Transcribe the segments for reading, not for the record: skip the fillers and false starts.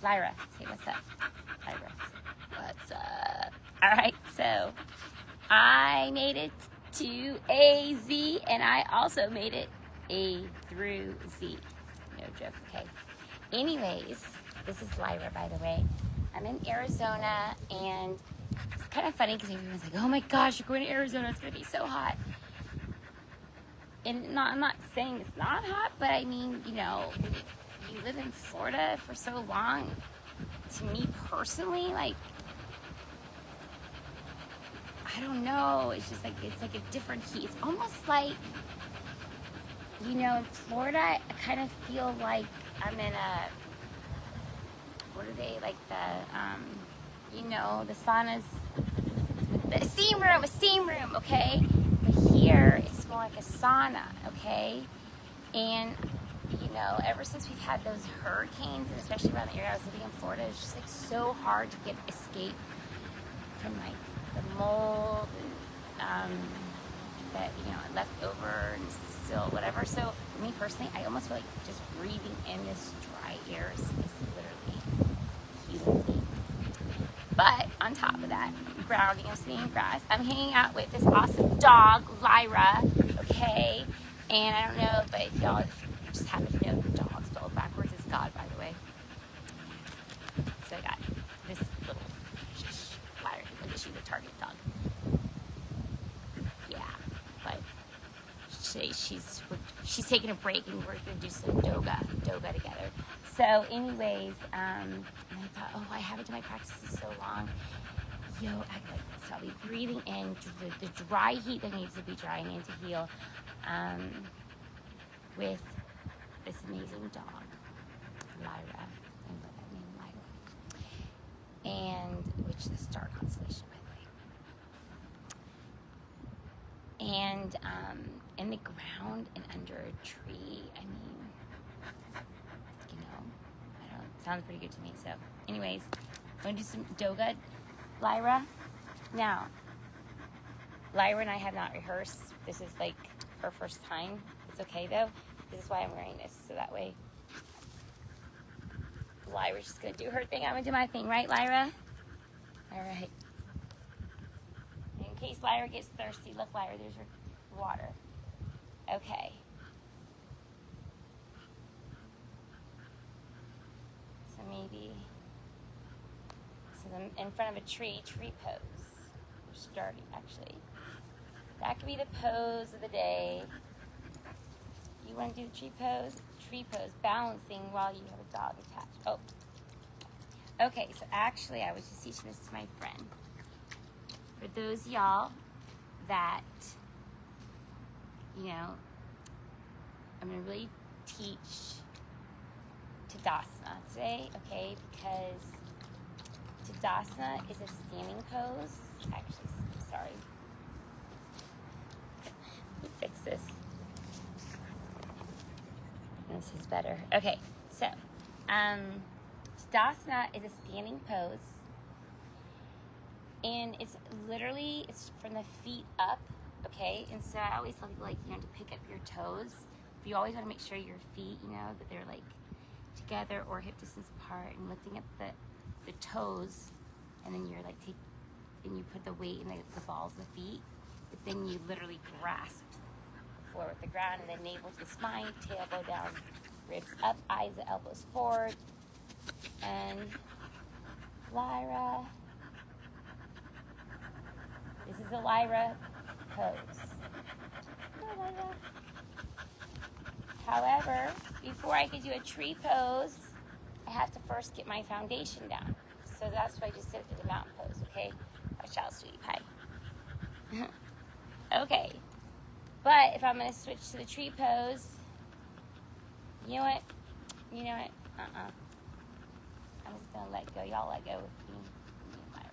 Lyra, say what's up. Lyra, what's up? All right, so I made it to A, Z, and I also made it A through Z. No joke, okay. Anyways, this is Lyra, by the way. I'm in Arizona, and it's kind of funny because everyone's like, oh my gosh, you're going to Arizona, it's going to be so hot. And I'm not saying it's not hot, but I mean, you know, you live in Florida for so long. To me personally, like, I don't know, it's just like, it's like a different heat. It's almost like, you know, in Florida, I kind of feel like I'm in a, what are they, like the, you know, the saunas, a steam room, okay? But here, it's more like a sauna, okay? And, you know, ever since we've had those hurricanes, and especially around the area I was living in Florida, it's just like so hard to escape from like the mold and that, you know, left over and still whatever. So for me personally, I almost feel like just breathing in this dry air is literally healing me. But on top of that, grounding, I'm sitting in grass. I'm hanging out with this awesome dog, Lyra, okay? And I don't know, but if y'all just happen to know the dog spelled backwards is God, by the way. So I got this little Lyra. She's a target dog. Yeah, but she's taking a break, and we're gonna do some yoga together. So, anyways, and I thought, oh, I haven't done my practices in so long. Yo, act like this. I'll be breathing in the dry heat that needs to be drying in to heal, with this amazing dog, Lyra. I love that name, Lyra. And which is a star constellation, by the way. And in the ground and under a tree. I mean, you know, I don't. It sounds pretty good to me. So, anyways, I'm gonna do some yoga, Lyra. Now, Lyra and I have not rehearsed. This is like her first time. It's okay though. This is why I'm wearing this, so that way Lyra's just gonna do her thing. I'm gonna do my thing, right, Lyra? All right. In case Lyra gets thirsty, look, Lyra, there's your water. Okay. So maybe, so I'm in front of a tree pose. We're starting, actually. That could be the pose of the day. You want to do the tree pose? Tree pose, balancing while you have a dog attached. Oh. Okay, so actually I was just teaching this to my friend. For those of y'all that, you know, I'm going to really teach Tadasana today, okay? Because Tadasana is a standing pose. Actually, sorry. Let me fix this. This is better. Okay, so Tadasana is a standing pose. And it's literally, it's from the feet up, okay? And so I always tell people, like, you know, to pick up your toes. But you always want to make sure your feet, you know, that they're like together or hip distance apart, and lifting up the toes, and then you're like and you put the weight in the balls of the feet, but then you literally grasp the floor with the ground, and then navel to the spine, tail go down, ribs up, eyes and elbows forward, and Lyra. This is a Lyra pose. Lyra. However, before I could do a tree pose, I have to first get my foundation down. So that's why I just did the mountain pose, okay? Watch out, sweetie pie. Okay. But if I'm going to switch to the tree pose, you know what? I'm just going to let go. Y'all let go with me. Lyra.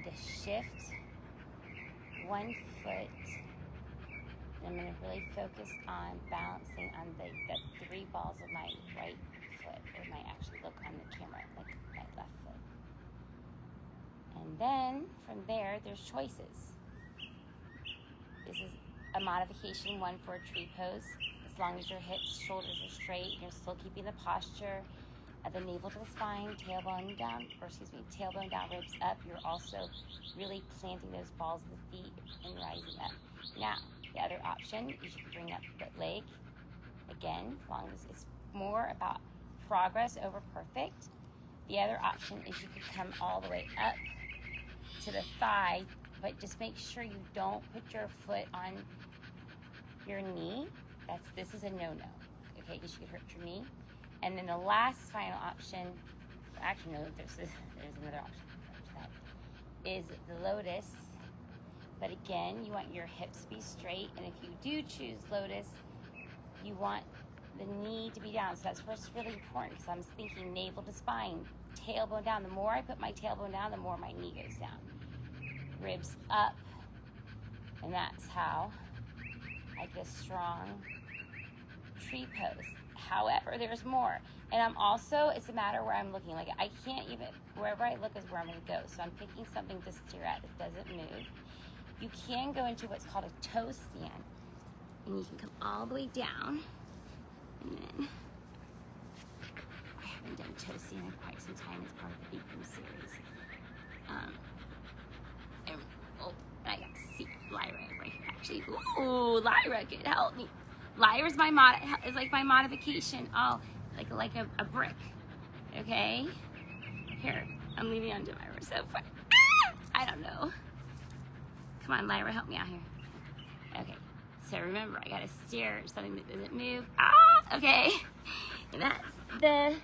going to shift one foot. I'm going to really focus on balancing on the 3 balls of my right foot, or my actually look on the camera, like my left foot. And then from there, there's choices. This is a modification one for a tree pose. As long as your hips, shoulders are straight, you're still keeping the posture of the navel to the spine, tailbone down, tailbone down, ribs up. You're also really planting those balls of the feet and rising up. Now, the other option is you can bring up the leg. Again, as long as it's more about progress over perfect. The other option is you could come all the way up to the thigh, but just make sure you don't put your foot on your knee. This is a no-no, okay, because you could hurt your knee. And then the last final option, actually no, there's another option for that, is the lotus. But again, you want your hips to be straight, and if you do choose lotus, you want the knee to be down. So that's where it's really important, because I'm thinking navel to spine, tailbone down. The more I put my tailbone down, the more my knee goes down. Ribs up, and that's how I get a strong tree pose. However, there's more. And I'm also, it's a matter where I'm looking. Like, I can't even, wherever I look is where I'm going to go. So I'm picking something to stare at that doesn't move. You can go into what's called a toe stand. And you can come all the way down. And then, I haven't done toe stand in quite some time as part of the Beacon series. I got to see Lyra right here, actually. Ooh, Lyra could help me. Lyra's my is like my modification. Oh, like a brick. Okay? Here, I'm leaving on to Lyra so far. I don't know. Come on, Lyra, help me out here. Okay, so remember, I gotta stare at something that doesn't move. Okay. And that's the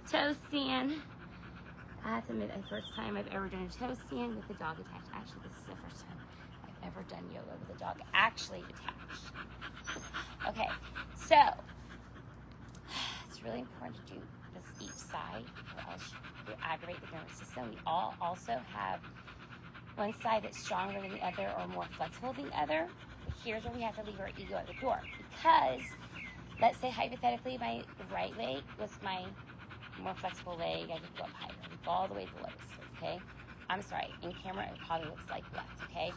toe stand. I have to admit, the first time I've ever done a toe stand with the dog attached. Actually, this is the first time I've ever done yoga with the dog actually attached. Okay, so it's really important to do this each side, or else you aggravate the nervous system. We all also have one side that's stronger than the other or more flexible than the other. But here's where we have to leave our ego at the door, because let's say hypothetically my right leg was my more flexible leg. I could go up higher. I could go all the way to the lowest, okay? I'm sorry, in camera it probably looks like left, okay?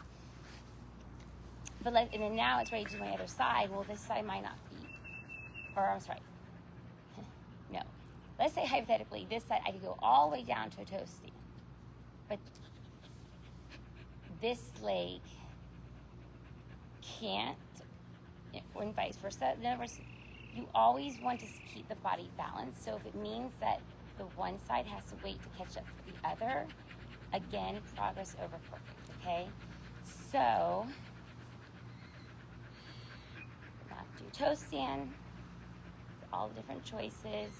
But and then now it's ready to do my other side. Well, this side might not be, or I'm sorry, no. Let's say hypothetically this side I could go all the way down to a toe stand, but this leg can't, and vice versa. In other words, you always want to keep the body balanced. So if it means that the one side has to wait to catch up to the other, again, progress over perfect, okay? So, we're going to do toe stand, all the different choices.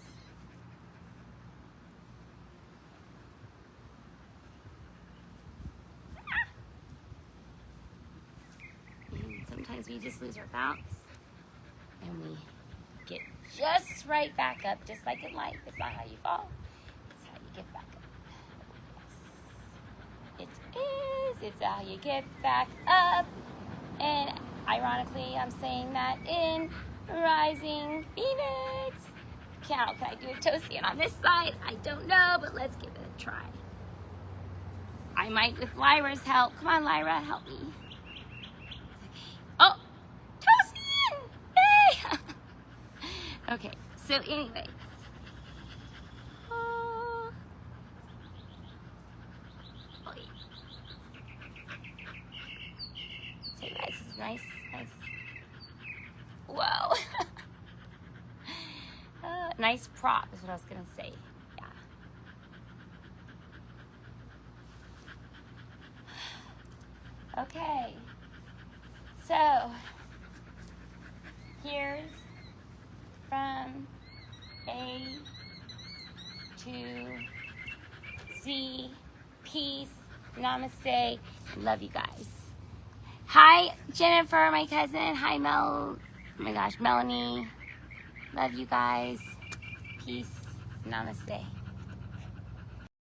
And sometimes we just lose our balance, and we get just right back up, just like in life. It's not how you fall, it's how you get back up. Yes. It is. It's how you get back up. And ironically, I'm saying that in Rising Phoenix. Can I do a toe stand on this side? I don't know, but let's give it a try. I might with Lyra's help. Come on, Lyra, help me. Oh, toe stand! Yay! Okay, so anyways. So guys, this is nice. Whoa. Nice prop is what I was gonna say. Yeah. Okay. So here's from A to Z. Peace. Namaste. Love you guys. Hi, Jennifer, my cousin. Hi, oh my gosh, Melanie. Love you guys. Peace. Namaste.